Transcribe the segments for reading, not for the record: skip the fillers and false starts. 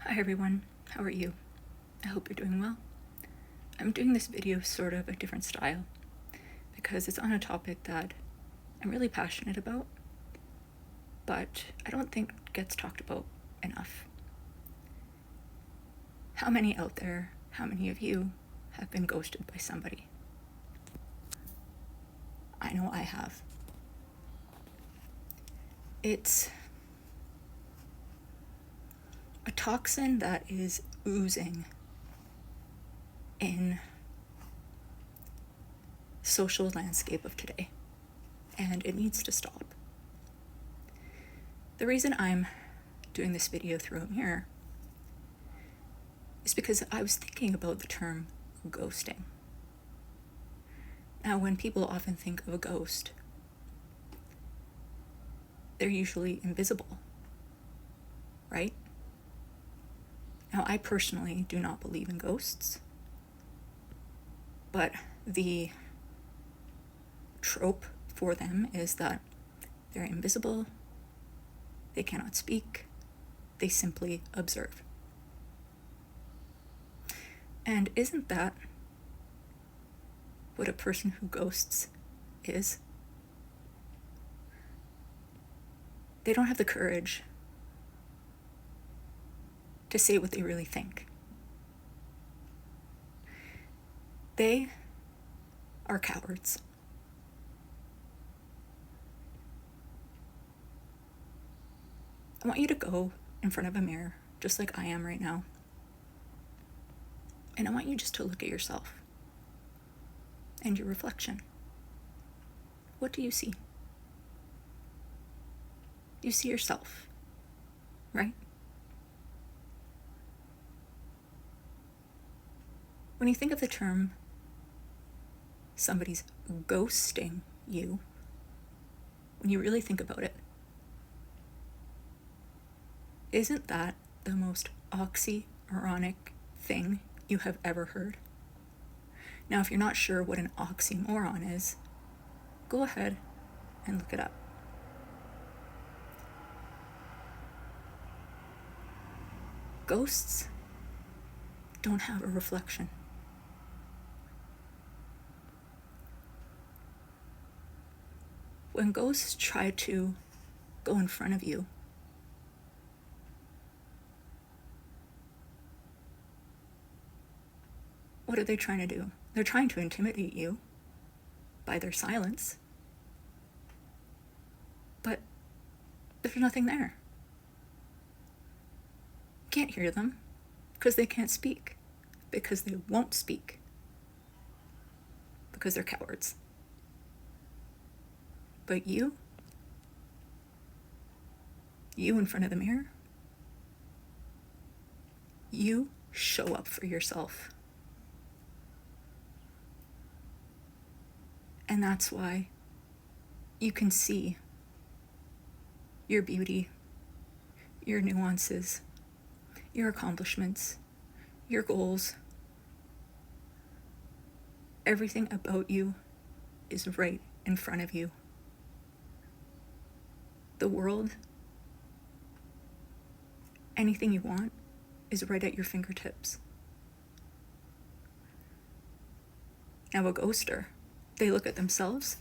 Hi everyone, how are you? I hope you're doing well. I'm doing this video sort of a different style because it's on a topic that I'm really passionate about, but I don't think gets talked about enough. How many out there, how many of you have been ghosted by somebody? I know I have. It's a toxin that is oozing in social landscape of today, and it needs to stop. The reason I'm doing this video through a mirror is because I was thinking about the term ghosting. Now, when people often think of a ghost, they're usually invisible, right? Now, I personally do not believe in ghosts, but the trope for them is that they're invisible, they cannot speak, they simply observe. And isn't that what a person who ghosts is? They don't have the courage to say what they really think. They are cowards. I want you to go in front of a mirror, just like I am right now. And I want you just to look at yourself and your reflection. What do you see? You see yourself, right? When you think of the term somebody's ghosting you, when you really think about it, isn't that the most oxymoronic thing you have ever heard? Now, if you're not sure what an oxymoron is, go ahead and look it up. Ghosts don't have a reflection. When ghosts try to go in front of you, what are they trying to do? They're trying to intimidate you by their silence, but there's nothing there. You can't hear them because they can't speak, because they won't speak, because they're cowards. But you in front of the mirror, you show up for yourself. And that's why you can see your beauty, your nuances, your accomplishments, your goals. Everything about you is right in front of you. The world, anything you want, is right at your fingertips. Now, a ghoster, they look at themselves.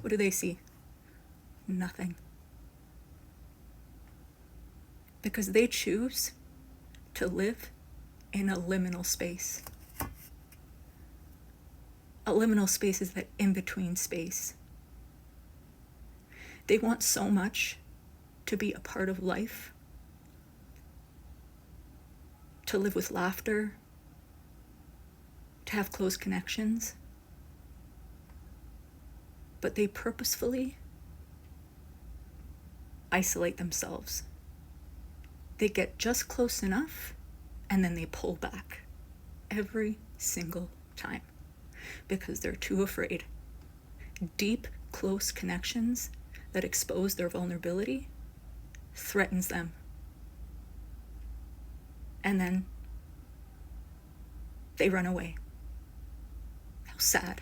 What do they see? Nothing. Because they choose to live in a liminal space. A liminal space is that in-between space. They want so much to be a part of life, to live with laughter, to have close connections, but they purposefully isolate themselves. They get just close enough and then they pull back every single time because they're too afraid. Deep, close connections that expose their vulnerability threatens them. And then they run away. How sad.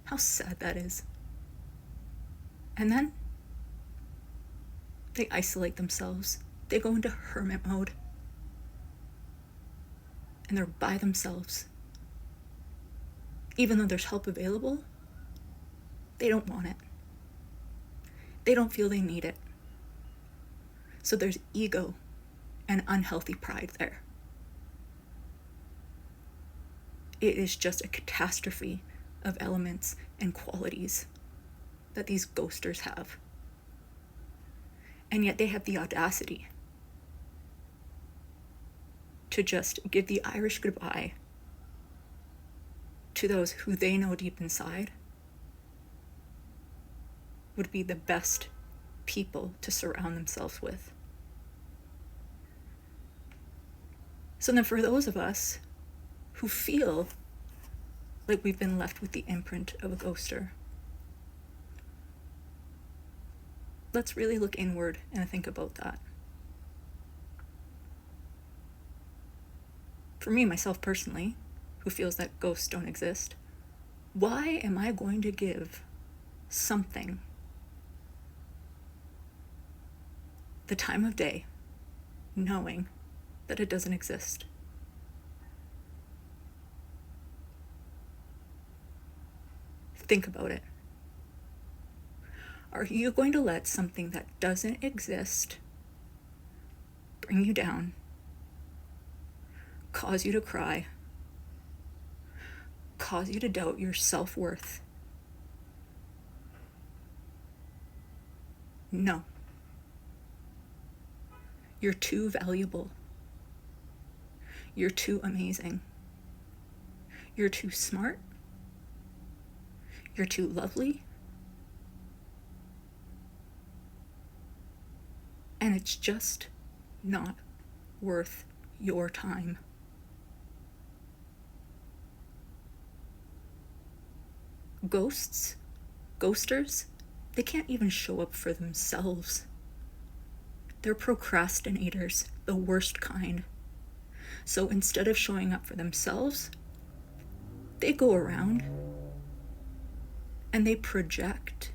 How sad that is. And then they isolate themselves. They go into hermit mode. and they're by themselves. Even though there's help available, they don't want it. They don't feel they need it. So there's ego and unhealthy pride there. It is just a catastrophe of elements and qualities that these ghosters have. And yet they have the audacity to just give the Irish goodbye to those who they know deep inside would be the best people to surround themselves with. So then for those of us who feel like we've been left with the imprint of a ghoster, let's really look inward and think about that. For me, myself personally, who feels that ghosts don't exist, why am I going to give something the time of day knowing that it doesn't exist? Think about it. Are you going to let something that doesn't exist bring you down, cause you to cry, cause you to doubt your self-worth? No. You're too valuable. You're too amazing. You're too smart. You're too lovely. And it's just not worth your time. Ghosts, ghosters, they can't even show up for themselves. They're procrastinators, the worst kind. So instead of showing up for themselves, they go around and they project.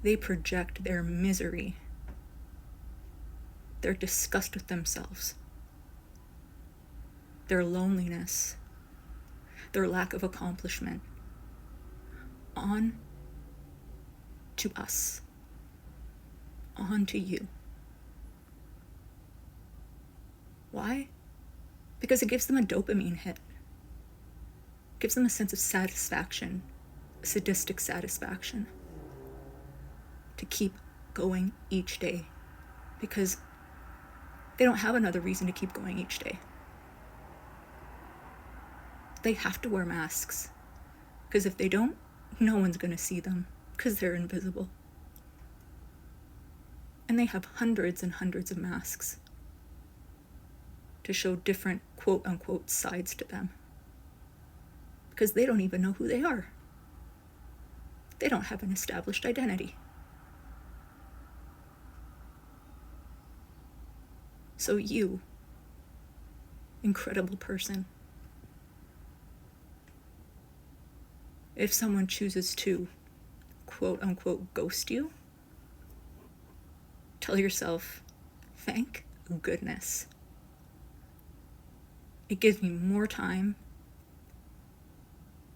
They project their misery, their disgust with themselves, their loneliness, their lack of accomplishment on to us, on to you. Why? Because it gives them a dopamine hit. It gives them a sense of satisfaction, a sadistic satisfaction, to keep going each day, because they don't have another reason to keep going each day. They have to wear masks, because if they don't, no one's going to see them, because they're invisible. And they have hundreds and hundreds of masks to show different quote-unquote sides to them, because they don't even know who they are. They don't have an established identity. So you, incredible person, if someone chooses to quote-unquote ghost you, tell yourself, thank goodness. It gives me more time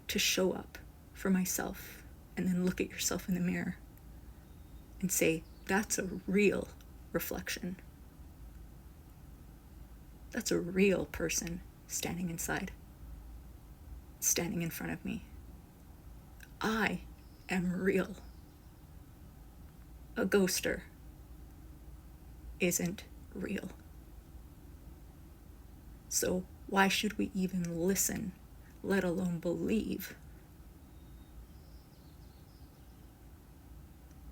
to show up for myself, and then look at yourself in the mirror and say, that's a real reflection. That's a real person standing inside, standing in front of me. I am real. A ghoster isn't real. So why should we even listen, let alone believe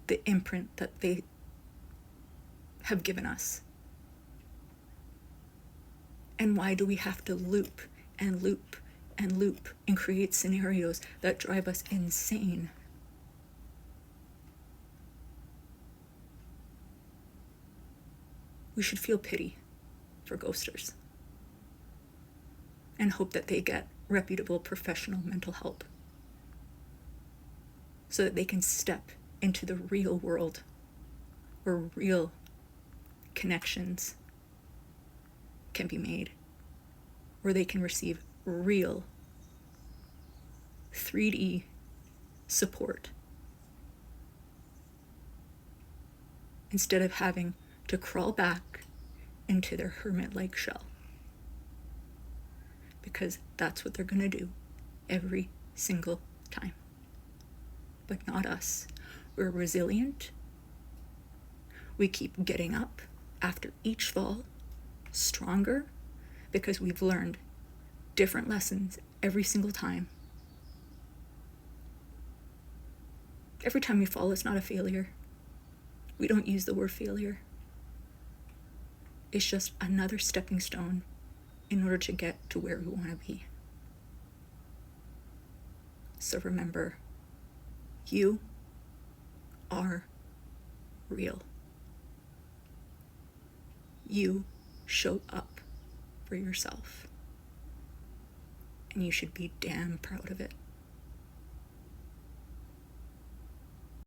the imprint that they have given us? And why do we have to loop and loop and loop and create scenarios that drive us insane? We should feel pity for ghosters and hope that they get reputable professional mental help so that they can step into the real world where real connections can be made where they can receive real 3D support instead of having to crawl back into their hermit-like shell. Because that's what they're going to do every single time. But not us. We're resilient. We keep getting up after each fall, stronger, because we've learned different lessons every single time. Every time we fall, it's not a failure. We don't use the word failure. It's just another stepping stone in order to get to where we want to be. So remember, you are real. You show up for yourself. And you should be damn proud of it.